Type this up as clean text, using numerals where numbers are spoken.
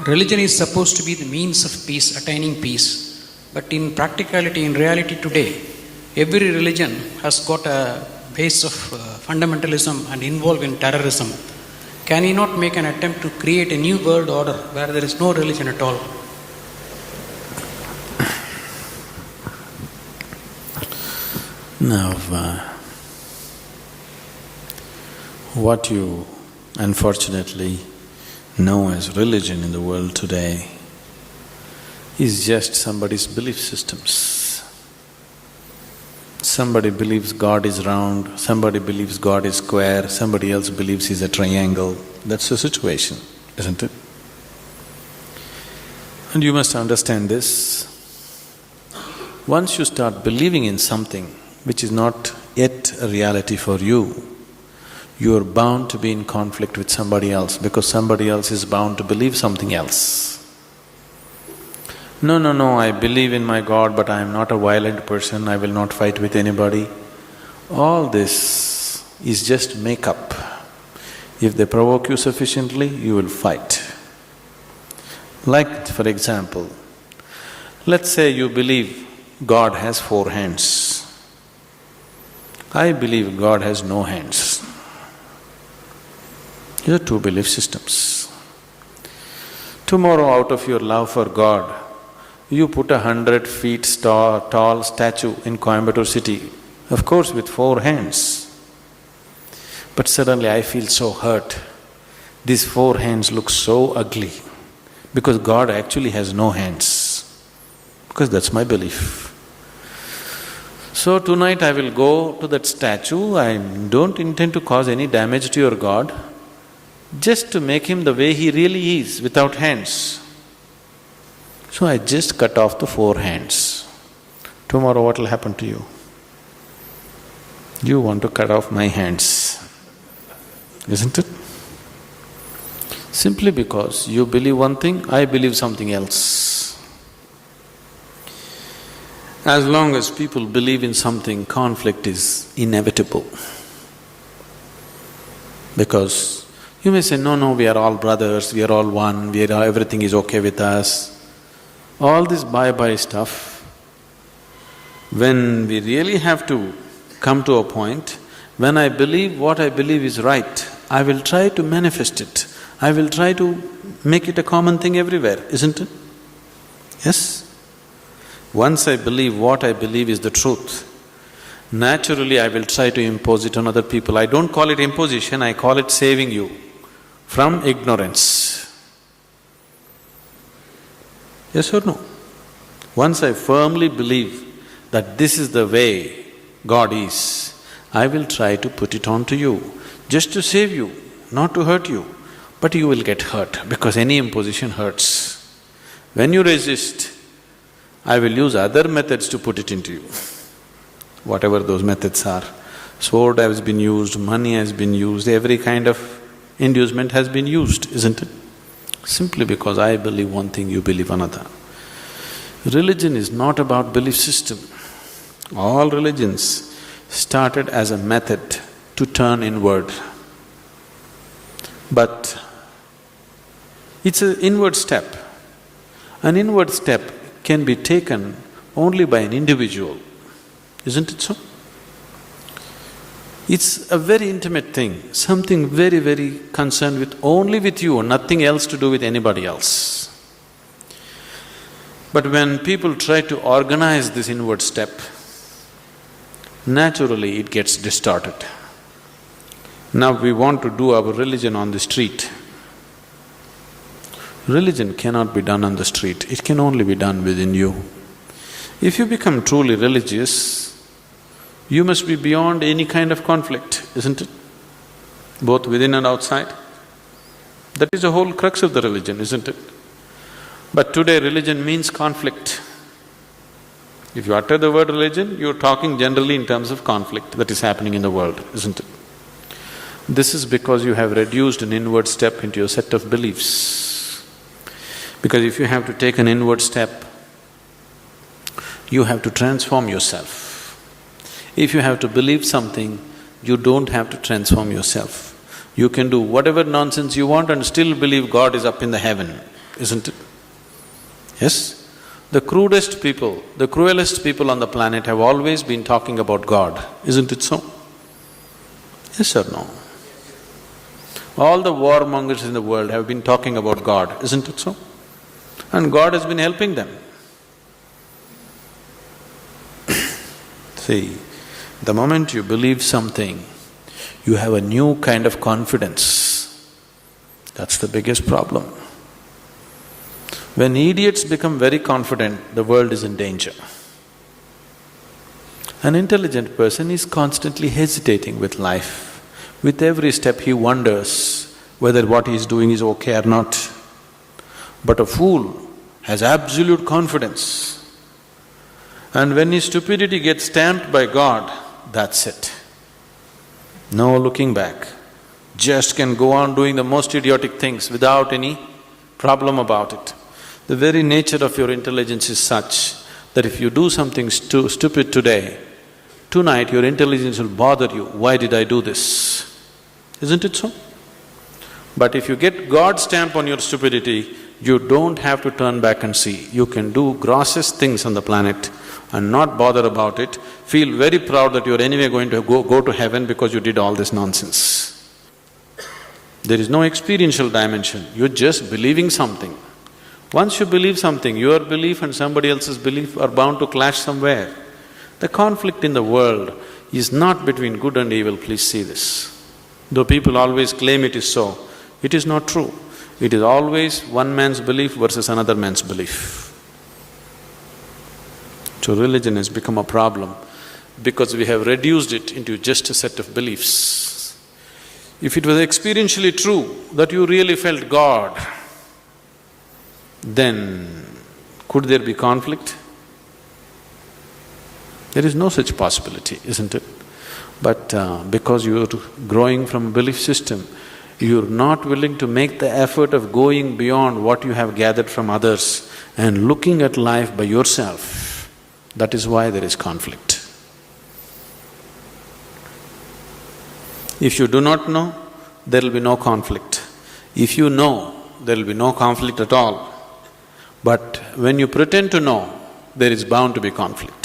religion is supposed to be the means of peace, attaining peace. But in practicality, in reality today, every religion has got a base of fundamentalism and involved in terrorism. Can he not make an attempt to create a new world order where there is no religion at all? Now, what you unfortunately know as religion in the world today is just somebody's belief systems. Somebody believes God is round, somebody believes God is square, somebody else believes he's a triangle. That's the situation, isn't it? And you must understand this. Once you start believing in something which is not yet a reality for you, you are bound to be in conflict with somebody else because somebody else is bound to believe something else. No, I believe in my God, but I am not a violent person, I will not fight with anybody. All this is just make-up. If they provoke you sufficiently, you will fight. Like, for example, let's say you believe God has 4 hands. I believe God has no hands. These are 2 belief systems. Tomorrow, out of your love for God, you put 100 feet tall statue in Coimbatore city, of course with 4 hands. But suddenly I feel so hurt. These 4 hands look so ugly because God actually has no hands, because that's my belief. So tonight I will go to that statue, I don't intend to cause any damage to your God, just to make him the way he really is, without hands. So I just cut off the 4 hands. Tomorrow what will happen to you? You want to cut off my hands, isn't it? Simply because you believe one thing, I believe something else. As long as people believe in something, conflict is inevitable. Because you may say, no, we are all brothers, we are all one, everything is okay with us. All this bye-bye stuff, when we really have to come to a point, when I believe what I believe is right, I will try to manifest it. I will try to make it a common thing everywhere, isn't it? Yes? Once I believe what I believe is the truth, naturally I will try to impose it on other people. I don't call it imposition, I call it saving you from ignorance. Yes or no? Once I firmly believe that this is the way God is, I will try to put it on to you, just to save you, not to hurt you. But you will get hurt because any imposition hurts. When you resist, I will use other methods to put it into you, whatever those methods are. Sword has been used, money has been used, every kind of inducement has been used, isn't it? Simply because I believe one thing, you believe another. Religion is not about belief system. All religions started as a method to turn inward. But it's an inward step. An inward step can be taken only by an individual, isn't it so? It's a very intimate thing, something very, very concerned with only with you, nothing else to do with anybody else. But when people try to organize this inward step, naturally it gets distorted. Now we want to do our religion on the street. Religion cannot be done on the street, it can only be done within you. If you become truly religious, you must be beyond any kind of conflict, isn't it? Both within and outside. That is the whole crux of the religion, isn't it? But today religion means conflict. If you utter the word religion, you're talking generally in terms of conflict that is happening in the world, isn't it? This is because you have reduced an inward step into your set of beliefs. Because if you have to take an inward step, you have to transform yourself. If you have to believe something, you don't have to transform yourself. You can do whatever nonsense you want and still believe God is up in the heaven. isn't it? Yes? The crudest people, the cruelest people on the planet have always been talking about God, isn't it so? Yes or no? All the warmongers in the world have been talking about God, isn't it so? And God has been helping them. See, the moment you believe something, you have a new kind of confidence. That's the biggest problem. When idiots become very confident, the world is in danger. An intelligent person is constantly hesitating with life. With every step he wonders whether what he is doing is okay or not. But a fool has absolute confidence. And when his stupidity gets stamped by God, that's it. No looking back. Just can go on doing the most idiotic things without any problem about it. The very nature of your intelligence is such that if you do something stupid today, tonight your intelligence will bother you, why did I do this? Isn't it so? But if you get God's stamp on your stupidity, you don't have to turn back and see. You can do grossest things on the planet and not bother about it, feel very proud that you're anyway going to go to heaven because you did all this nonsense. There is no experiential dimension, you're just believing something. Once you believe something, your belief and somebody else's belief are bound to clash somewhere. The conflict in the world is not between good and evil, please see this. Though people always claim it is so, it is not true. It is always one man's belief versus another man's belief. So religion has become a problem because we have reduced it into just a set of beliefs. If it was experientially true that you really felt God, then could there be conflict? There is no such possibility, isn't it? But because you're growing from a belief system, you're not willing to make the effort of going beyond what you have gathered from others and looking at life by yourself. That is why there is conflict. If you do not know, there will be no conflict. If you know, there will be no conflict at all. But when you pretend to know, there is bound to be conflict.